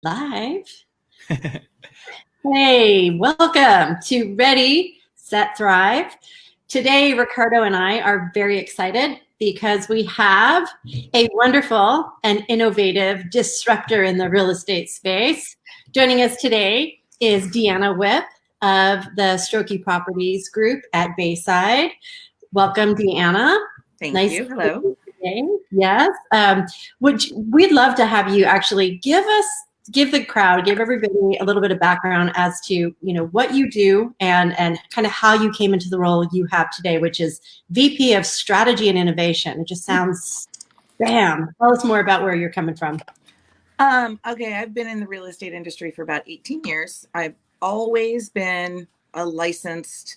Live. Hey, welcome to Ready, Set, Thrive. Today, Ricardo and I are very excited because we have a wonderful and innovative disruptor in the real estate space. Joining us today is Deanna Whip of the Stroyke Properties group at Bayside. Welcome, Deanna. Thank you. Hello. Yes. We'd love to have you actually give the crowd, give everybody a little bit of background as to, what you do and kind of how you came into the role you have today, which is VP of Strategy and Innovation. It just sounds, bam. Tell us more about where you're coming from. Okay, I've been in the real estate industry for about 18 years. I've always been a licensed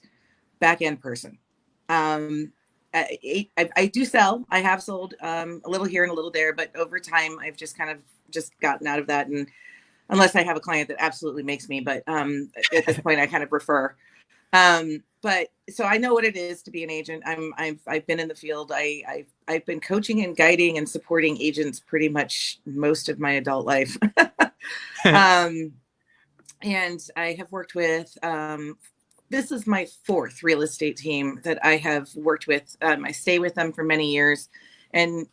back-end person. I do sell. I have sold a little here and a little there, but over time, I've just kind of gotten out of that. And unless I have a client that absolutely makes me, but at this point, I kind of refer. But so I know what it is to be an agent. I've been in the field. I've been coaching and guiding and supporting agents pretty much most of my adult life. And I have worked with. This is my fourth real estate team that I have worked with. I stay with them for many years and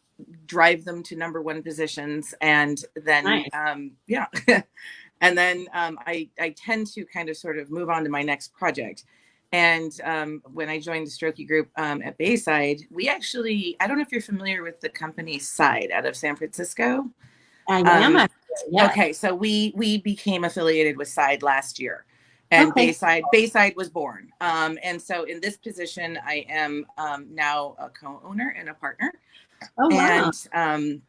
drive them to number one positions. And then, Nice. And then I tend to kind of sort of move on to my next project. And when I joined the Stroyke group at Bayside, we actually, I don't know if you're familiar with the company Side out of San Francisco. I am. Yes. Okay, so we became affiliated with Side last year. And Okay. Bayside was born. And so in this position, I am now a co-owner and a partner. Oh, wow. And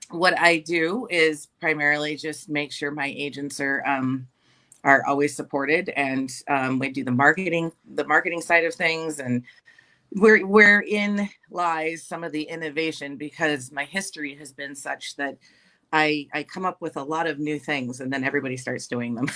what I do is primarily just make sure my agents are always supported, and we do the marketing side of things. And wherein lies some of the innovation, because my history has been such that I come up with a lot of new things and then everybody starts doing them.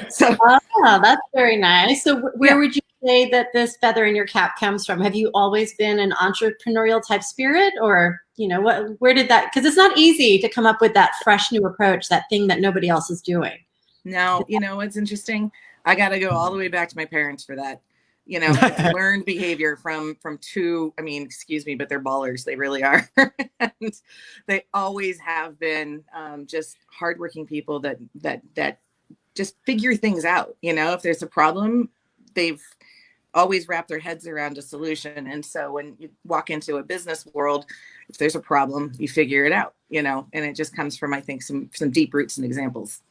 So that's very nice. So where would you say that this feather in your cap comes from? Have you always been an entrepreneurial type spirit, or where did that? Because it's not easy to come up with that fresh new approach, that thing that nobody else is doing. No, it's interesting. I got to go all the way back to my parents for that. Learned behavior from two. I mean, excuse me, but they're ballers. They really are. And they always have been just hardworking people that just figure things out. If there's a problem, they've always wrapped their heads around a solution. And so when you walk into a business world, if there's a problem, you figure it out, and it just comes from, I think, some deep roots and examples.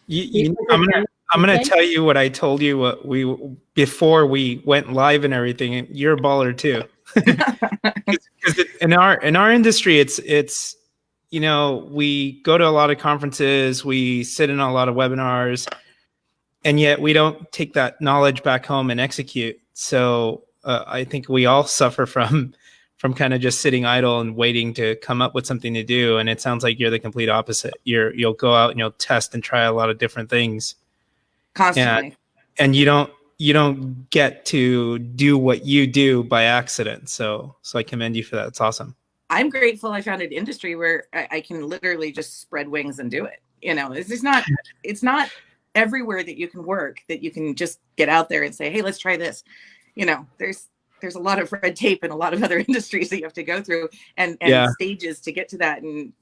I'm gonna tell you what I told you before we went live and everything. And you're a baller too. Because in our industry, it's we go to a lot of conferences, we sit in a lot of webinars, and yet we don't take that knowledge back home and execute. So I think we all suffer from kind of just sitting idle and waiting to come up with something to do. And it sounds like you're the complete opposite. You'll go out and you'll test and try a lot of different things constantly. And you don't get to do what you do by accident. So I commend you for that. It's awesome. I'm grateful I found an industry where I can literally just spread wings and do it. It's not everywhere that you can work, that you can just get out there and say, hey, let's try this. There's a lot of red tape and a lot of other industries that you have to go through and stages to get to that. And,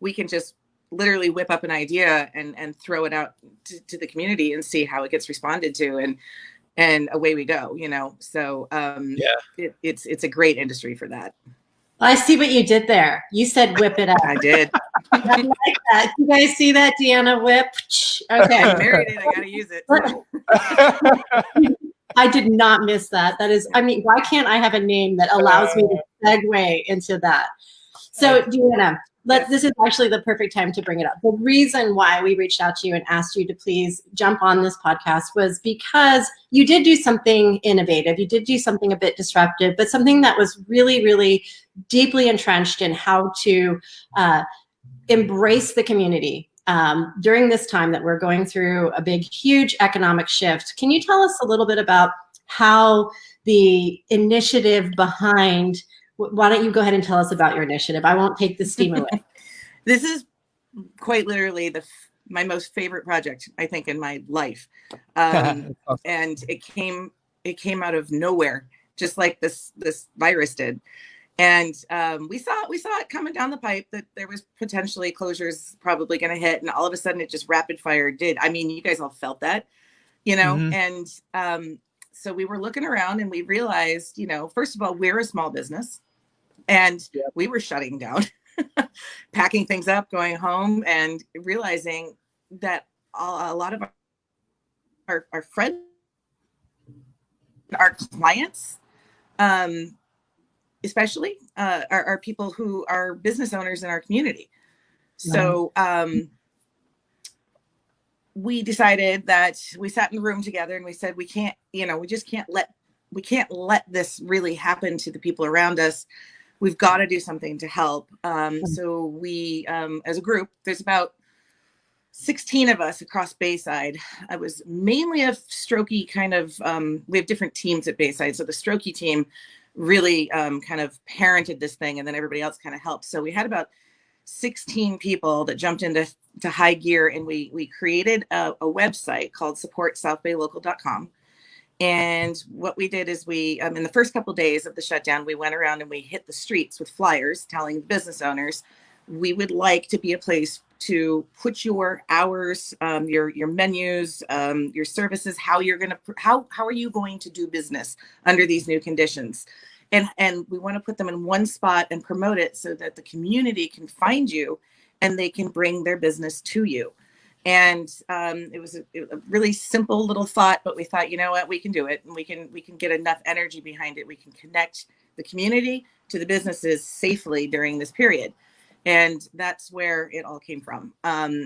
we can just literally whip up an idea and throw it out to the community and see how it gets responded to. And away we go, So it's a great industry for that. I see what you did there. You said whip it up. I did. I like that. You guys see that, Deanna Whip? Okay. I married it. I got to use it. I did not miss that. That is, why can't I have a name that allows me to segue into that? So, Deanna, this is actually the perfect time to bring it up. The reason why we reached out to you and asked you to please jump on this podcast was because you did do something innovative. You did do something a bit disruptive, but something that was really, really deeply entrenched in how to embrace the community during this time that we're going through a big, huge economic shift. Can you tell us a little bit about how the initiative behind, why don't you go ahead and tell us about your initiative? I won't take the steam away. This is quite literally my most favorite project, I think, in my life. Awesome. And it came out of nowhere, just like this virus did. And we saw it coming down the pipe that there was potentially closures probably going to hit, and all of a sudden it just rapid fire did. I mean, you guys all felt that, Mm-hmm. and so we were looking around and we realized, first of all, we're a small business, and we were shutting down, packing things up, going home, and realizing that a lot of our friends, our clients, especially are people who are business owners in our community. So we decided that we sat in the room together and we said, we can't let this really happen to the people around us. We've got to do something to help. So we, as a group, there's about 16 of us across Bayside. I was mainly a Stroyke kind of, we have different teams at Bayside. So the Stroyke team really kind of parented this thing, and then everybody else kind of helped. So we had about 16 people that jumped into high gear, and we created a website called supportsouthbaylocal.com. And what we did is we, in the first couple of days of the shutdown, we went around and we hit the streets with flyers telling business owners, we would like to be a place to put your hours, your menus, your services, how are you going to do business under these new conditions? And we want to put them in one spot and promote it so that the community can find you and they can bring their business to you. And it was a really simple little thought, but we thought, you know what, we can do it, and we can get enough energy behind it. We can connect the community to the businesses safely during this period. And that's where it all came from.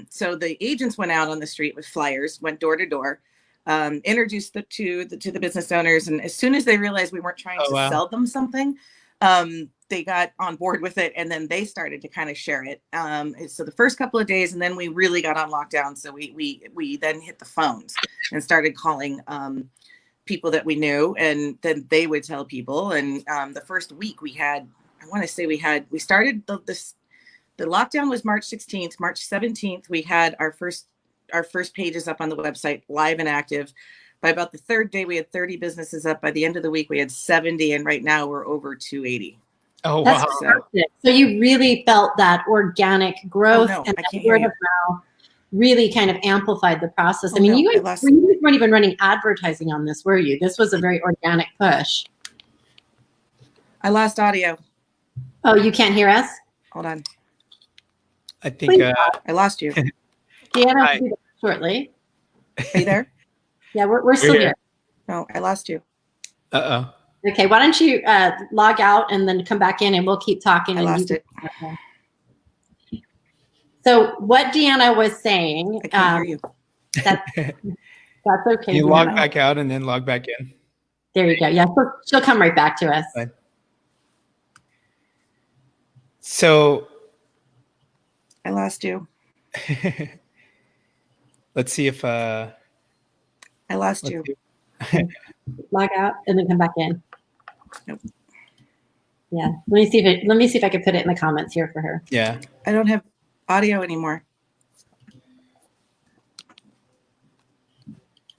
So the agents went out on the street with flyers, went door to door, introduced to the business owners. And as soon as they realized we weren't trying to sell them something, they got on board with it, and then they started to kind of share it. So the first couple of days, and then we really got on lockdown. So we then hit the phones and started calling people that we knew, and then they would tell people. And the first week we had, we started the lockdown was March 16th. March 17th, we had our first pages up on the website, live and active. By about the third day, we had 30 businesses up. By the end of the week, we had 70, and right now we're over 280. Oh, wow. So you really felt that organic growth and that word of mouth really kind of amplified the process. I mean, you guys weren't even running advertising on this, were you? This was a very organic push. I lost audio. Oh, you can't hear us? Hold on. I think I lost you. Deanna will be back shortly. Are you there? Yeah, we're still here. No, I lost you. Uh-oh. Okay, why don't you log out and then come back in, and we'll keep talking. I lost it. So what Deanna was saying, I can't hear you. That's okay. You log back out and then log back in. There you go. Yeah, she'll come right back to us. Fine. So I lost you. Let's see if I lost you. Log out and then come back in. Nope. Yeah. Let me see if I can put it in the comments here for her. Yeah. I don't have audio anymore.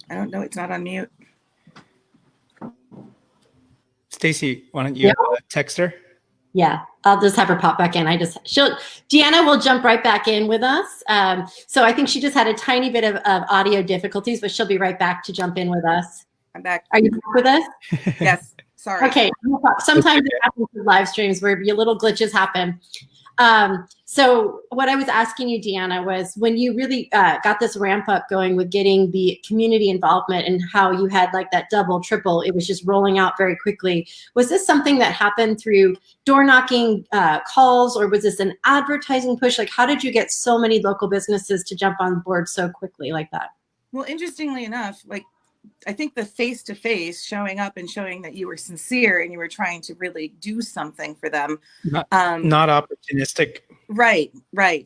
I don't know. It's not on mute. Stacey, why don't you text her? Yeah, I'll just have her pop back in. Deanna will jump right back in with us. So I think she just had a tiny bit of audio difficulties, but she'll be right back to jump in with us. I'm back. Are you back with us? Yes. Sorry. Okay. Sometimes it happens with live streams where your little glitches happen. So what I was asking you, Deanna, was when you really got this ramp up going with getting the community involvement and how you had like that double, triple, it was just rolling out very quickly. Was this something that happened through door knocking calls, or was this an advertising push? Like, how did you get so many local businesses to jump on board so quickly like that? Well, interestingly enough, like, I think the face-to-face showing up and showing that you were sincere and you were trying to really do something for them. Not opportunistic. Right,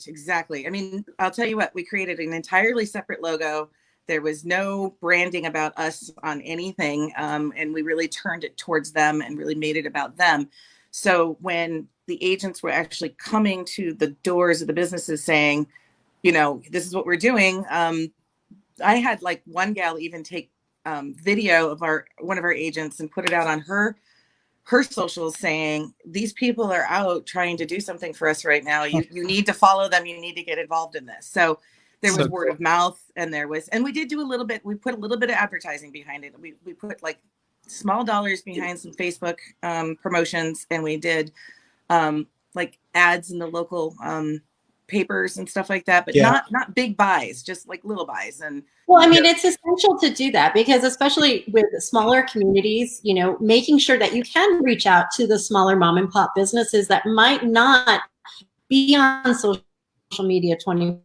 exactly. I mean, I'll tell you what, we created an entirely separate logo. There was no branding about us on anything. And we really turned it towards them and really made it about them. So when the agents were actually coming to the doors of the businesses saying, you know, this is what we're doing. I had like one gal even take video of one of our agents and put it out on her socials saying, these people are out trying to do something for us right now. You need to follow them. You need to get involved in this. So there was word of mouth, and we did do a little bit. We put a little bit of advertising behind it. We put like small dollars behind some Facebook promotions, and we did like ads in the local papers and stuff like that, but not big buys, just like little buys. And well, I mean, it's essential to do that, because especially with smaller communities, you know, making sure that you can reach out to the smaller mom and pop businesses that might not be on social media 24/7.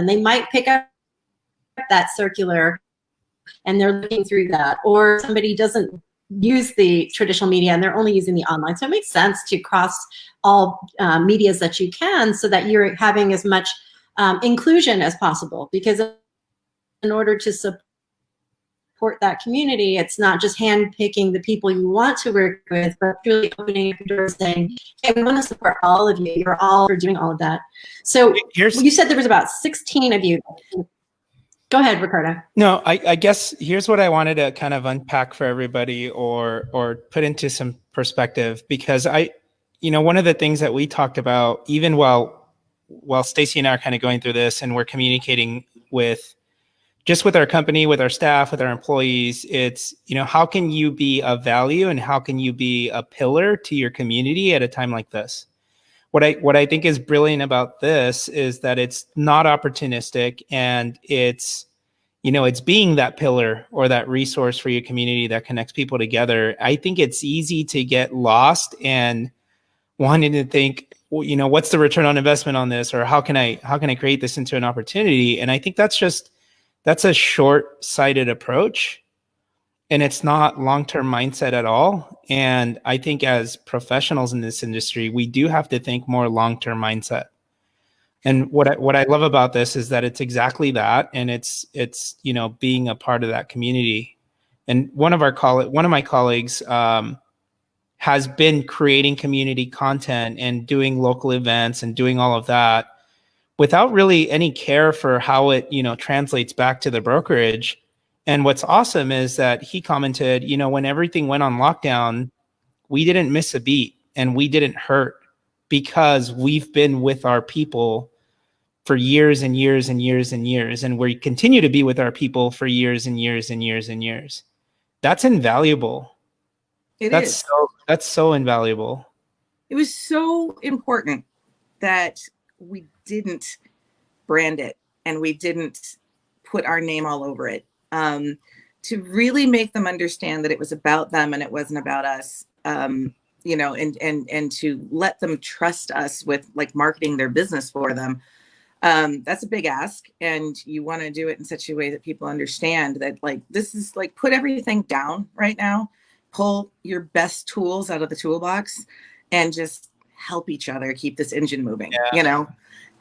They might pick up that circular and they're looking through that, or somebody doesn't use the traditional media and they're only using the online. So it makes sense to cross all medias that you can, so that you're having as much inclusion as possible, because in order to support that community, it's not just handpicking the people you want to work with, but really opening up doors saying, hey, we want to support all of you. You're all for doing all of that. So you said there was about 16 of you. Go ahead, Ricardo. No, I guess here's what I wanted to kind of unpack for everybody, or put into some perspective, because one of the things that we talked about, even while Stacey and I are kind of going through this and we're communicating with our company, with our staff, with our employees, it's, how can you be of value and how can you be a pillar to your community at a time like this? What I think is brilliant about this is that it's not opportunistic, and it's being that pillar or that resource for your community that connects people together. I think it's easy to get lost and wanting to think, what's the return on investment on this, or how can I create this into an opportunity? And I think that's a short-sighted approach, and it's not long-term mindset at all. And I think as professionals in this industry, we do have to think more long-term mindset. And what I love about this is that it's exactly that, and it's being a part of that community. And one of my colleagues has been creating community content and doing local events and doing all of that without really any care for how it translates back to the brokerage. And what's awesome is that he commented, when everything went on lockdown, we didn't miss a beat and we didn't hurt, because we've been with our people for years and years and years and years, and we continue to be with our people for years and years and years and years. That's invaluable. That's so invaluable. It was so important that we didn't brand it and we didn't put our name all over it, to really make them understand that it was about them and it wasn't about us, and to let them trust us with like marketing their business for them. That's a big ask, and you want to do it in such a way that people understand that, like, this is like, put everything down right now, pull your best tools out of the toolbox, and just help each other keep this engine moving.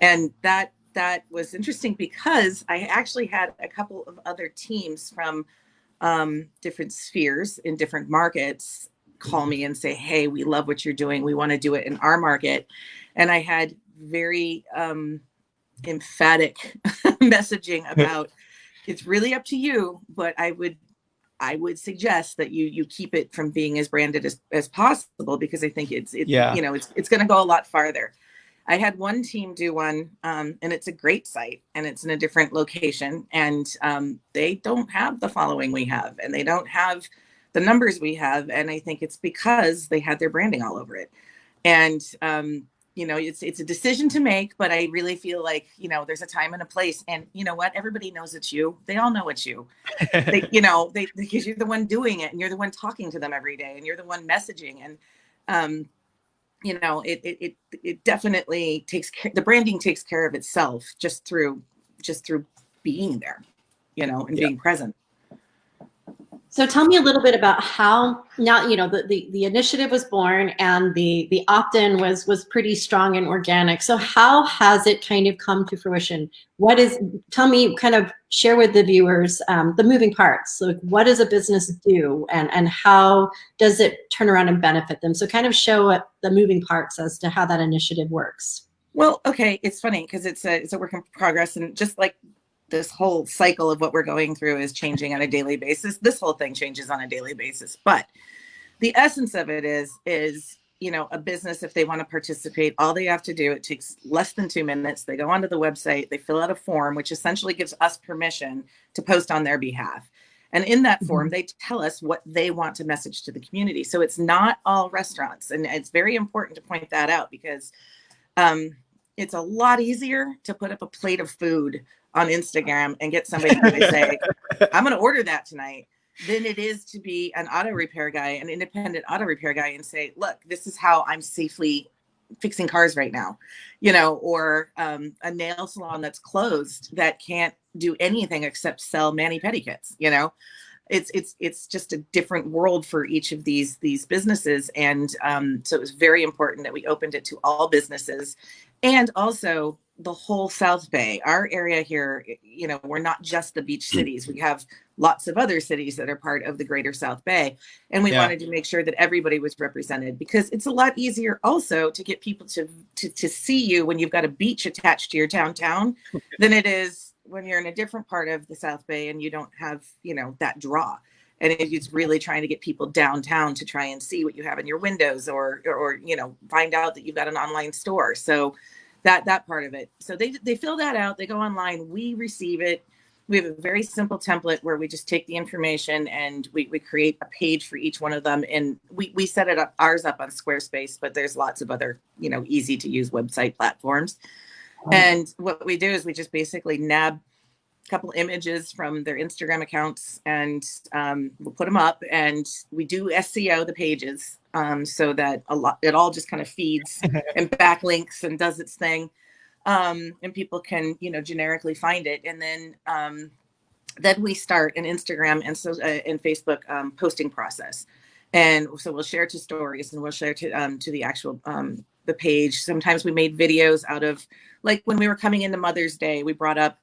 And that was interesting, because I actually had a couple of other teams from different spheres in different markets call me and say, hey, we love what you're doing, we want to do it in our market. And I had very emphatic messaging about, it's really up to you, but I would suggest that you keep it from being as branded as possible, because I think it's going to go a lot farther. I had one team do one, and it's a great site, and it's in a different location, and they don't have the following we have, and they don't have the numbers we have. And I think it's because they had their branding all over it. And, it's a decision to make, but I really feel like, there's a time and a place, and you know what? Everybody knows it's you. They all know it's you, because you're the one doing it, and you're the one talking to them every day, and you're the one messaging. And, it definitely takes care, the branding takes care of itself just through being there, and being present. So tell me a little bit about how now, the initiative was born, and the opt-in was pretty strong and organic. So how has it kind of come to fruition? Tell me, kind of share with the viewers the moving parts. So what does a business do, and how does it turn around and benefit them? So kind of show the moving parts as to how that initiative works. Well, okay, it's funny because it's a work in progress, and just like this whole cycle of what we're going through is changing on a daily basis. This whole thing changes on a daily basis, but the essence of it is, you know, a business, if they want to participate, all they have to do, it takes less than 2 minutes. They go onto the website, they fill out a form, which essentially gives us permission to post on their behalf. And in that form, they tell us what they want to message to the community. So it's not all restaurants. And it's very important to point that out because it's a lot easier to put up a plate of food on Instagram and get somebody to say, I'm going to order that tonight, than it is to be an auto repair guy, an independent auto repair guy, and say, look, this is how I'm safely fixing cars right now, you know, or a nail salon that's closed that can't do anything except sell mani-pedi kits, you know. It's just a different world for each of these businesses. And so it was very important that we opened it to all businesses, and also the whole South Bay. Our area here, you know, we're not just the beach cities. We have lots of other cities that are part of the greater South Bay. And we wanted to make sure that everybody was represented, because it's a lot easier also to get people to see you when you've got a beach attached to your downtown than it is when you're in a different part of the South Bay and you don't have, you know, that draw. And it's really trying to get people downtown to try and see what you have in your windows, or you know, find out that you've got an online store. So that part of it. So they fill that out, they go online, we receive it. We have a very simple template where we just take the information and we create a page for each one of them. And we set it up, ours up on Squarespace, but there's lots of other, you know, easy to use website platforms. And what we do is we just basically nab a couple images from their Instagram accounts, and we'll put them up, and we do SEO the pages so that it all just kind of feeds and backlinks and does its thing. And people can, you know, generically find it. And then we start an Instagram and Facebook posting process. And so we'll share to stories, and we'll share to the actual the page. Sometimes we made videos out of, like, when we were coming into Mother's Day, we brought up,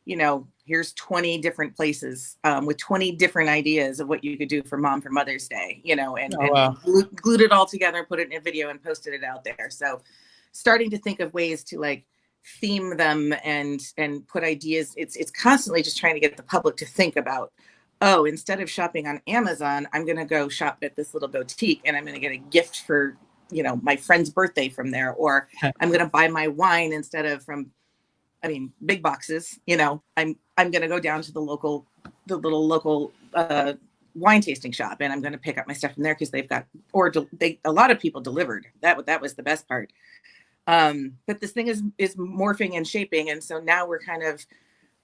you know, here's 20 different places with 20 different ideas of what you could do for Mom for Mother's Day, you know, and glued it all together, put it in a video and posted it out there. So starting to think of ways to, like, theme them and put ideas. It's constantly just trying to get the public to think about, oh, instead of shopping on Amazon, I'm going to go shop at this little boutique, and I'm going to get a gift for, you know, my friend's birthday from there, or I'm going to buy my wine instead of from, I mean, big boxes, you know, I'm going to go down to the little local wine tasting shop, and I'm going to pick up my stuff from there because they've got, a lot of people delivered. That was the best part. But this thing is morphing and shaping. And so now we're kind of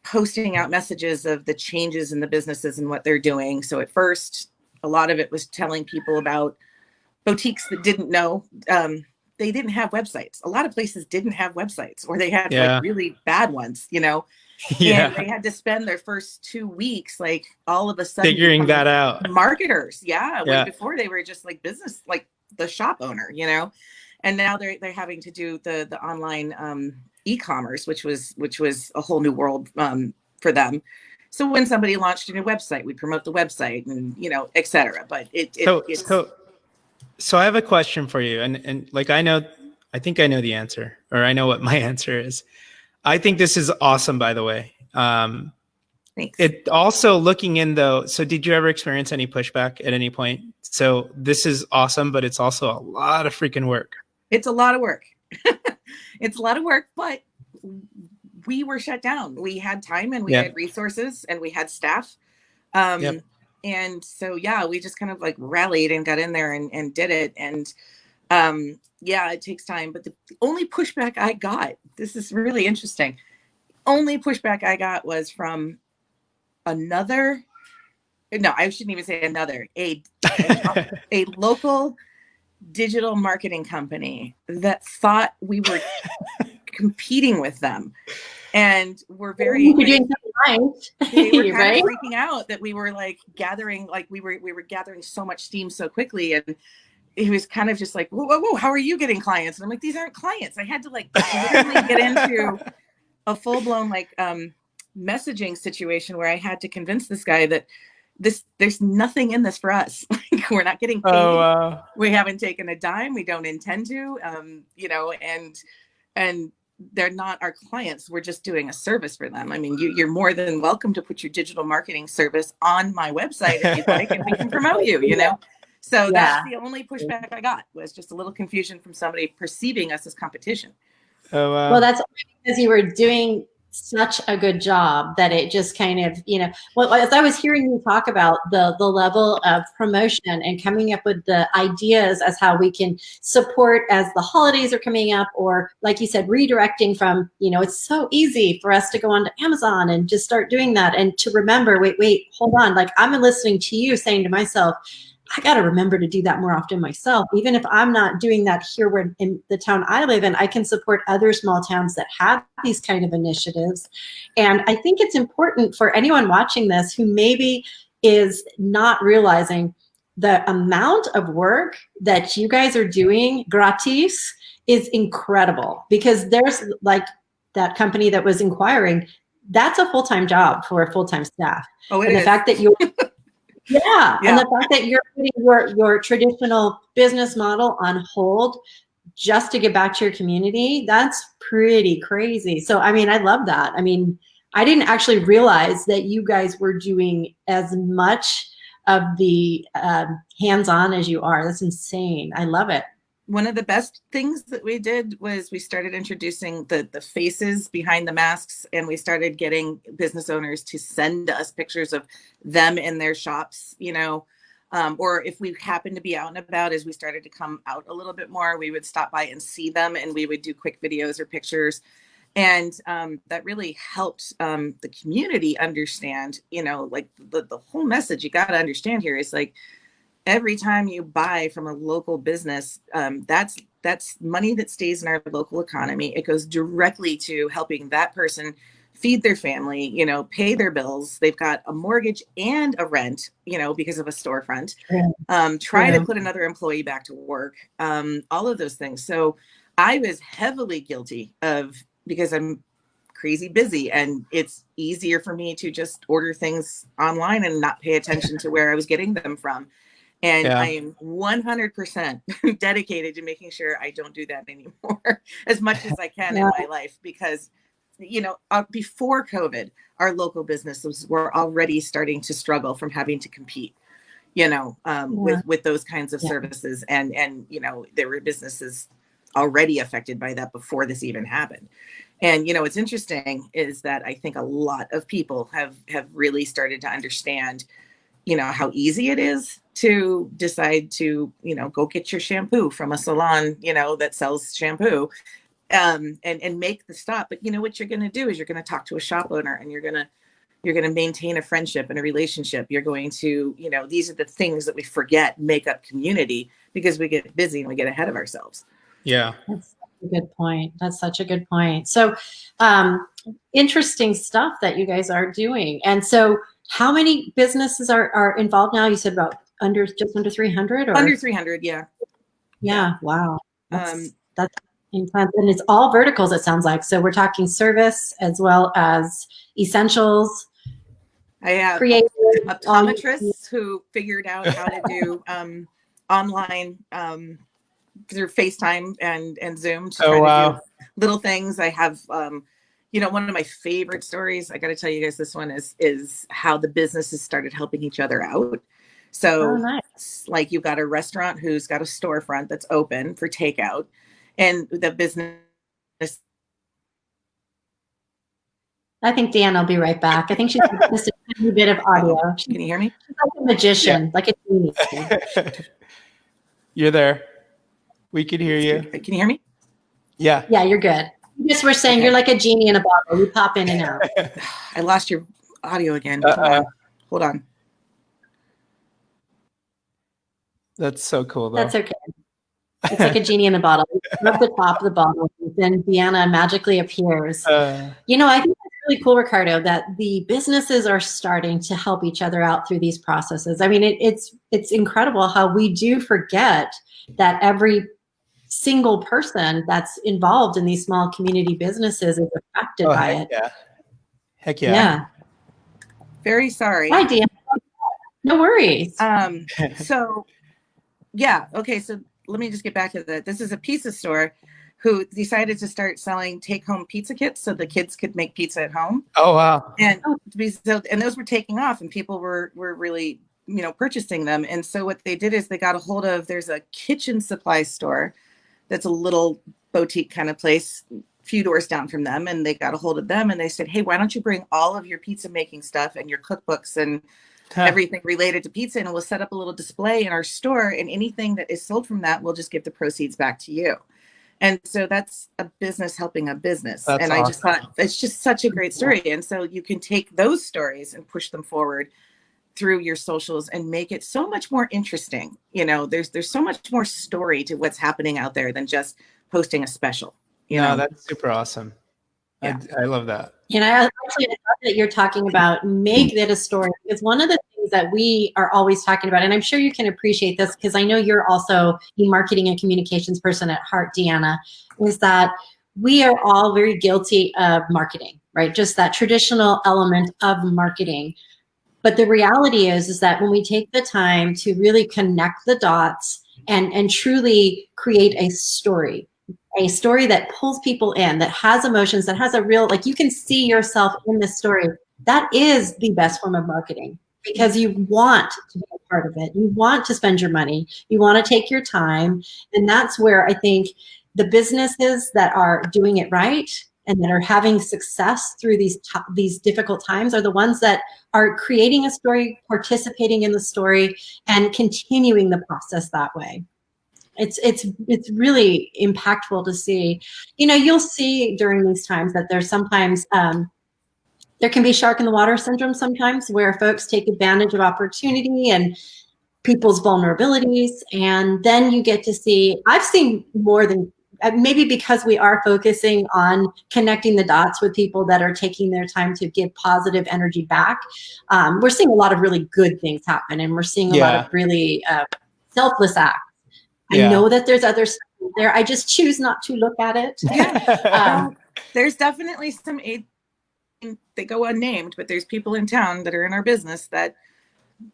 posting out messages of the changes in the businesses and what they're doing. So at first, a lot of it was telling people about boutiques that didn't know, they didn't have websites. A lot of places didn't have websites, or they had like really bad ones, you know. And they had to spend their first 2 weeks, like, all of a sudden figuring that out. Marketers. When before they were just like business, like the shop owner, you know. And now they're having to do the online e-commerce, which was a whole new world for them. So when somebody launched a new website, we promote the website, and, you know, et cetera. But so I have a question for you, and like, I think I know the answer, or I know what my answer is. I think this is awesome, by the way. Thanks. It also, looking in though, so did you ever experience any pushback at any point? So this is awesome, but it's also a lot of freaking work. It's a lot of work. It's a lot of work, but we were shut down. We had time, and we had resources, and we had staff. And so, we just kind of like rallied and got in there and did it. And it takes time. But the only pushback I got, this is really interesting. Only pushback I got was from I shouldn't even say another, a local digital marketing company that thought we were competing with them. And we're very, they were kind of freaking out that we were like gathering, like we were gathering so much steam so quickly. And he was kind of just like, whoa, how are you getting clients? And I'm like, these aren't clients. I had to like literally get into a full blown like messaging situation where I had to convince this guy that there's nothing in this for us. Like, we're not getting paid. We haven't taken a dime. We don't intend to, you know, and and they're not our clients. We're just doing a service for them. I mean, you're more than welcome to put your digital marketing service on my website if you'd like, and we can promote you, you know? So that's the only pushback I got, was just a little confusion from somebody perceiving us as competition. Oh, wow. Well, that's because you were doing such a good job that it just kind of, you know, well, as I was hearing you talk about the level of promotion and coming up with the ideas as how we can support as the holidays are coming up, or like you said, redirecting from, you know, it's so easy for us to go onto Amazon and just start doing that. And to remember, wait, hold on. Like, I'm listening to you saying to myself, I got to remember to do that more often myself. Even if I'm not doing that here where in the town I live in, I can support other small towns that have these kind of initiatives. And I think it's important for anyone watching this who maybe is not realizing the amount of work that you guys are doing gratis is incredible, because there's like that company that was inquiring, that's a full-time job for a full-time staff. Oh, it and is. The fact that you Yeah. And the fact that you're putting your traditional business model on hold just to get back to your community, that's pretty crazy. So, I mean, I love that. I mean, I didn't actually realize that you guys were doing as much of the hands-on as you are. That's insane. I love it. One of the best things that we did was we started introducing the faces behind the masks, and we started getting business owners to send us pictures of them in their shops, you know, or if we happened to be out and about, as we started to come out a little bit more, we would stop by and see them, and we would do quick videos or pictures. And that really helped the community understand, you know, like the whole message you got to understand here is like, every time you buy from a local business, that's money that stays in our local economy. It goes directly to helping that person feed their family, you know, pay their bills. They've got a mortgage and a rent, you know, because of a storefront. Try to put another employee back to work, all of those things. So I was heavily guilty of, because I'm crazy busy, and it's easier for me to just order things online and not pay attention to where I was getting them from. And I am 100% dedicated to making sure I don't do that anymore as much as I can in my life, because, you know, before COVID, our local businesses were already starting to struggle from having to compete, you know, with those kinds of services. And, you know, there were businesses already affected by that before this even happened. And, you know, what's interesting is that I think a lot of people have really started to understand, you know, how easy it is to decide to, you know, go get your shampoo from a salon, you know, that sells shampoo, and make the stop. But you know what you're going to do is you're going to talk to a shop owner, and you're going to maintain a friendship and a relationship. You're going to, you know, these are the things that we forget make up community, because we get busy and we get ahead of ourselves. Yeah. That's such a good point. That's such a good point. So interesting stuff that you guys are doing. And so how many businesses are involved now? You said about just under 300 or under 300. Yeah. Wow. That's intense. And it's all verticals, it sounds like. So we're talking service as well as essentials. I have optometrists who figured out how to do online through FaceTime and Zoom to try to do little things. I have you know, one of my favorite stories, I got to tell you guys, this one is how the businesses started helping each other out. So like, you've got a restaurant who's got a storefront that's open for takeout, and the business. I think Deanna will be right back. I think she's just a tiny bit of audio. Can you hear me? She's like a magician, like a genie. You're there. We can hear you. Can you hear me? Yeah. Yeah, you're good. You just were saying you're like a genie in a bottle. You pop in and out. I lost your audio again. Hold on. That's so cool, though. That's okay. It's like a genie in a bottle. You rub the top of the bottle, and then Deanna magically appears. You know, I think that's really cool, Ricardo, that the businesses are starting to help each other out through these processes. I mean, it's incredible how we do forget that every single person that's involved in these small community businesses is affected by it. Yeah. Heck yeah. Yeah. Very sorry. Hi, Deanna. No worries. So, yeah. Okay. So let me just get back to that. This is a pizza store who decided to start selling take-home pizza kits so the kids could make pizza at home. Oh, wow. And those were taking off, and people were really, purchasing them. And so what they did is they got a hold of, there's a kitchen supply store that's a little boutique kind of place, a few doors down from them, and they got a hold of them and they said, hey, why don't you bring all of your pizza making stuff and your cookbooks and everything related to pizza, and we'll set up a little display in our store, and anything that is sold from that, we'll just give the proceeds back to you. And so that's a business helping a business. That's and awesome. I just thought it's just such a great story. And so you can take those stories and push them forward through your socials and make it so much more interesting. There's so much more story to what's happening out there than just posting a special. That's super awesome. Yeah. I love that. And I love that you're talking about make that a story. It's one of the things that we are always talking about. And I'm sure you can appreciate this because I know you're also a marketing and communications person at heart, Deanna, is that we are all very guilty of marketing, right? Just that traditional element of marketing. But the reality is that when we take the time to really connect the dots and truly create a story that pulls people in, that has emotions, that has a real, like you can see yourself in this story, that is the best form of marketing because you want to be a part of it. You want to spend your money. You want to take your time. And that's where I think the businesses that are doing it right and that are having success through these difficult times are the ones that are creating a story, participating in the story, and continuing the process that way. It's really impactful to see. You'll see during these times that there's sometimes there can be shark in the water syndrome sometimes where folks take advantage of opportunity and people's vulnerabilities. And then you get to see, I've seen more than, maybe because we are focusing on connecting the dots with people that are taking their time to give positive energy back. We're seeing a lot of really good things happen, and we're seeing a lot of really selfless acts. I know that there's other stuff there. I just choose not to look at it. There's definitely some aid. They go unnamed, but there's people in town that are in our business that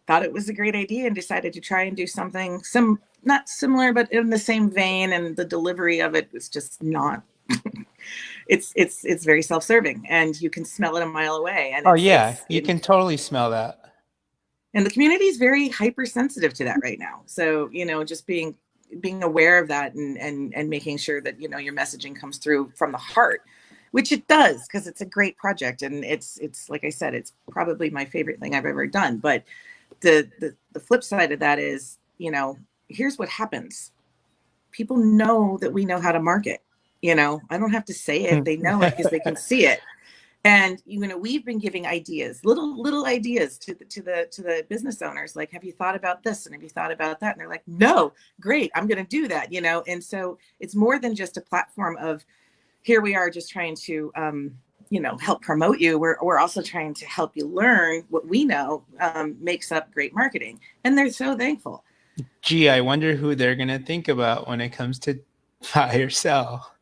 thought it was a great idea and decided to try and do something not similar, but in the same vein. And the delivery of it was just not. It's very self-serving, and you can smell it a mile away. And you can totally smell that. And the community is very hypersensitive to that right now. So just being aware of that and making sure that your messaging comes through from the heart, which it does, because it's a great project, and it's like I said, it's probably my favorite thing I've ever done. But the flip side of that is, here's what happens. People know that we know how to market. I don't have to say it; they know it because they can see it. And we've been giving ideas, little ideas to the business owners, like, have you thought about this and have you thought about that? And they're like, no, great, I'm going to do that. And so it's more than just a platform of, here we are just trying to help promote you. We're also trying to help you learn what we know makes up great marketing, and they're so thankful. Gee, I wonder who they're going to think about when it comes to buy or sell.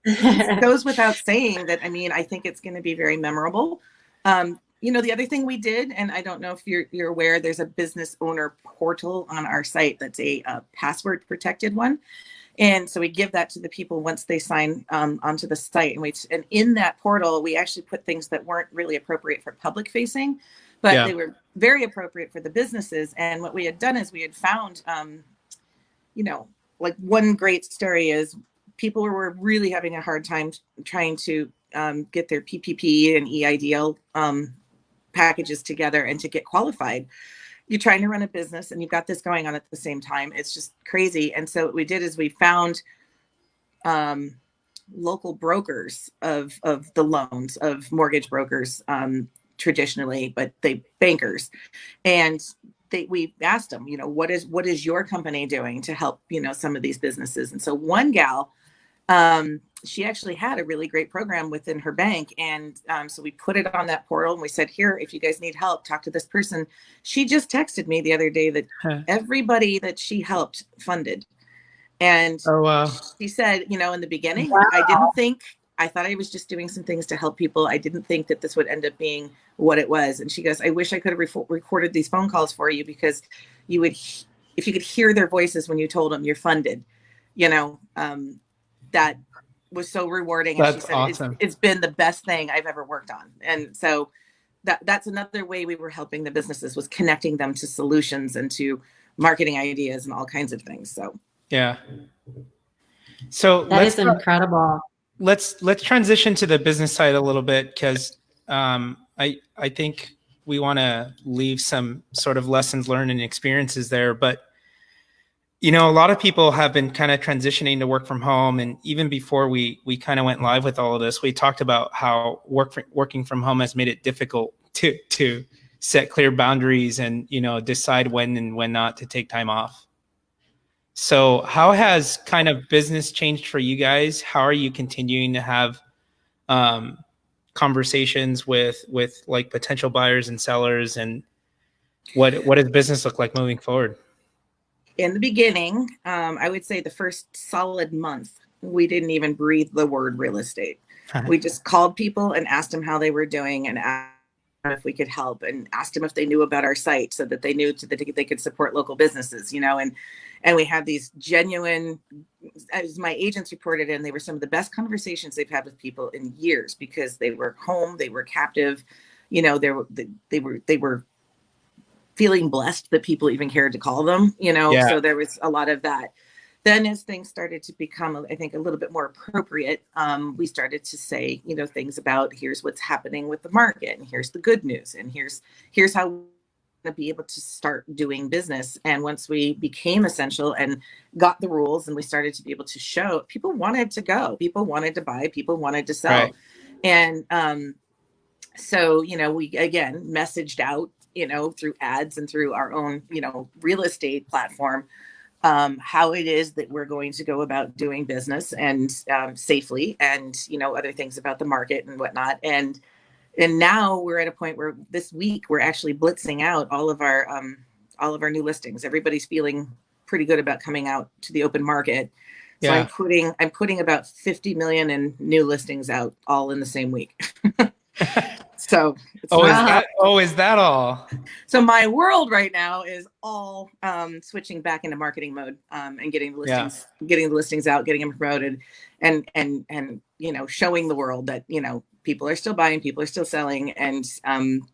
It goes without saying that, I think it's going to be very memorable. The other thing we did, and I don't know if you're aware, there's a business owner portal on our site that's a password protected one. And so we give that to the people once they sign onto the site. And in that portal, we actually put things that weren't really appropriate for public facing, but they were very appropriate for the businesses. And what we had done is we had found, like one great story is people were really having a hard time trying to get their PPP and EIDL packages together and to get qualified. You're trying to run a business and you've got this going on at the same time. It's just crazy. And so what we did is we found local brokers of the loans, of mortgage brokers traditionally, but they bankers. And we asked them, what is your company doing to help, some of these businesses? And so one gal, she actually had a really great program within her bank. And so we put it on that portal and we said, here, if you guys need help, talk to this person. She just texted me the other day that everybody that she helped funded. And she said, in the beginning, I thought I was just doing some things to help people. I didn't think that this would end up being what it was. And she goes, I wish I could have recorded these phone calls for you, because if you could hear their voices when you told them you're funded, that was so rewarding. And That's she said, awesome. it's been the best thing I've ever worked on. And so that's another way we were helping the businesses, was connecting them to solutions and to marketing ideas and all kinds of things. So yeah. So That is incredible. Let's transition to the business side a little bit, because I think we want to leave some sort of lessons learned and experiences there. But a lot of people have been kind of transitioning to work from home, and even before we kind of went live with all of this, we talked about how working from home has made it difficult to set clear boundaries and decide when and when not to take time off. So how has kind of business changed for you guys? How are you continuing to have conversations with like potential buyers and sellers, and what does business look like moving forward? In the beginning, I would say the first solid month, we didn't even breathe the word real estate. We just called people and asked them how they were doing, and asked them if we could help, and asked them if they knew about our site, so that they knew that they could support local businesses, and we had these genuine, as my agents reported in, they were some of the best conversations they've had with people in years, because they were home, they were captive, they were feeling blessed that people even cared to call them, So there was a lot of that. Then as things started to become, I think, a little bit more appropriate, we started to say, things about, here's what's happening with the market, and here's the good news, and here's how we're going to be able to start doing business. And once we became essential and got the rules, and we started to be able to show, people wanted to go, people wanted to buy, people wanted to sell. Right. And so, we again messaged out, through ads and through our own, real estate platform, how it is that we're going to go about doing business, and safely, and other things about the market and whatnot. And now we're at a point where this week we're actually blitzing out all of our new listings. Everybody's feeling pretty good about coming out to the open market. So yeah. I'm putting about 50 million in new listings out all in the same week. So is that all? So my world right now is all switching back into marketing mode, and getting the listings out, getting them promoted, and showing the world that people are still buying, people are still selling, and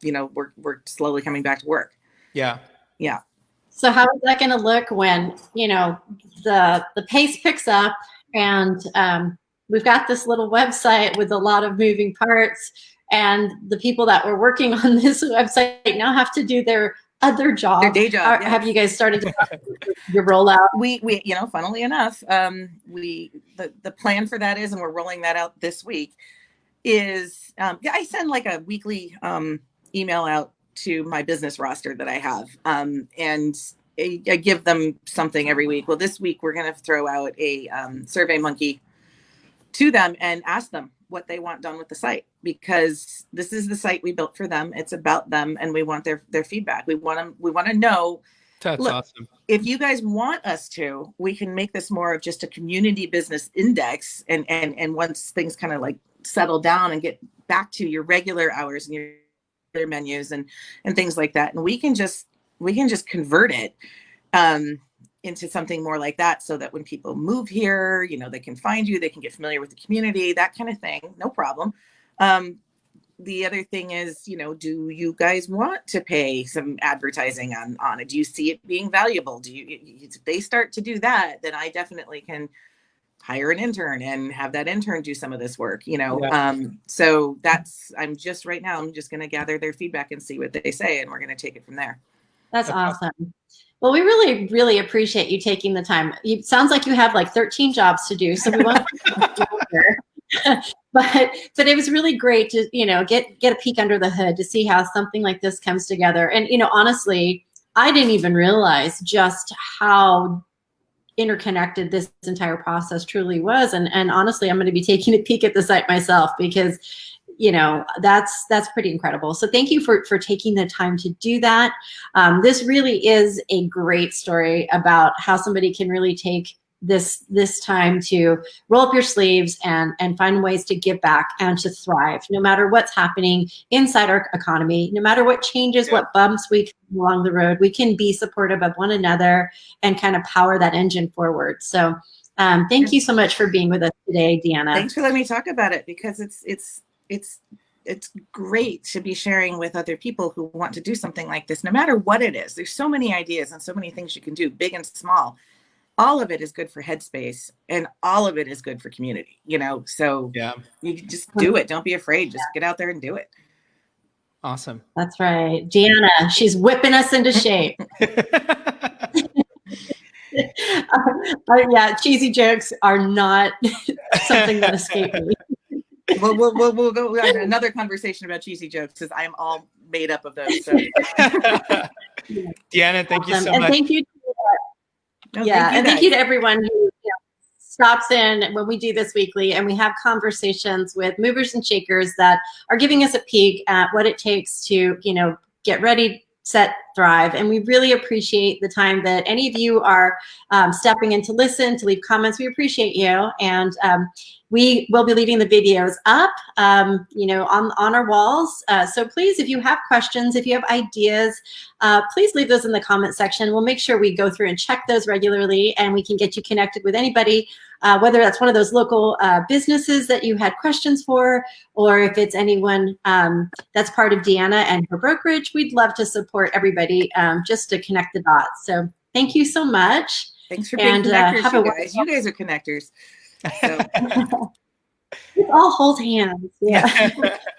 we're slowly coming back to work. Yeah. So how is that going to look when the pace picks up, and we've got this little website with a lot of moving parts, and the people that were working on this website now have to do their other job, their day job. Yeah. Have you guys started your rollout? We funnily enough, the plan for that is, and we're rolling that out this week, is I send like a weekly email out to my business roster that I have, and I give them something every week. Well, this week we're going to throw out a Survey Monkey to them and ask them what they want done with the site, because this is the site we built for them. It's about them, and we want their feedback. We want to know. That's awesome. If you guys want us to, we can make this more of just a community business index, and once things kind of like settle down and get back to your regular hours and your regular menus and things like that, and we can just convert it into something more like that, so that when people move here, they can find you, they can get familiar with the community, that kind of thing. No problem. The other thing is, do you guys want to pay some advertising on it? Do you see it being valuable? If they start to do that, then I definitely can hire an intern and have that intern do some of this work, Yeah. So I'm just going to gather their feedback and see what they say, and we're going to take it from there. That's awesome. Well, we really, really appreciate you taking the time. It sounds like you have like 13 jobs to do, so we want but it was really great to, get a peek under the hood to see how something like this comes together. And, honestly, I didn't even realize just how interconnected this entire process truly was. And honestly, I'm going to be taking a peek at the site myself, because that's pretty incredible. So thank you for taking the time to do that. This really is a great story about how somebody can really take this time to roll up your sleeves and find ways to give back and to thrive, no matter what's happening inside our economy, no matter what changes, what bumps we come along the road, we can be supportive of one another and kind of power that engine forward. So Thank you so much for being with us today, Deanna. Thanks for letting me talk about it, because it's great to be sharing with other people who want to do something like this, no matter what it is. There's so many ideas and so many things you can do, big and small. All of it is good for headspace, and all of it is good for community, so Yeah. you just do it. Don't be afraid. Just get out there and do it. Awesome. That's right. Deanna, she's whipping us into shape. Yeah, cheesy jokes are not something that escape me. We'll go on another conversation about cheesy jokes, because I'm all made up of those. So. Deanna, thank you so and much. Thank you. Thank you to everyone who stops in when we do this weekly, and we have conversations with movers and shakers that are giving us a peek at what it takes to, get ready, set, thrive. And we really appreciate the time that any of you are stepping in to listen, to leave comments. We appreciate you. And we will be leaving the videos up, on our walls. So please, if you have questions, if you have ideas, please leave those in the comment section. We'll make sure we go through and check those regularly, and we can get you connected with anybody, whether that's one of those local businesses that you had questions for, or if it's anyone that's part of Deanna and her brokerage. We'd love to support everybody just to connect the dots. So thank you so much. Thanks for being connectors, you guys. You guys are connectors. So. Let's all hold hands. Yeah.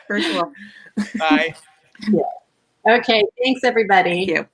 First of all. Bye. Yeah. Okay. Thanks, everybody. Thank you.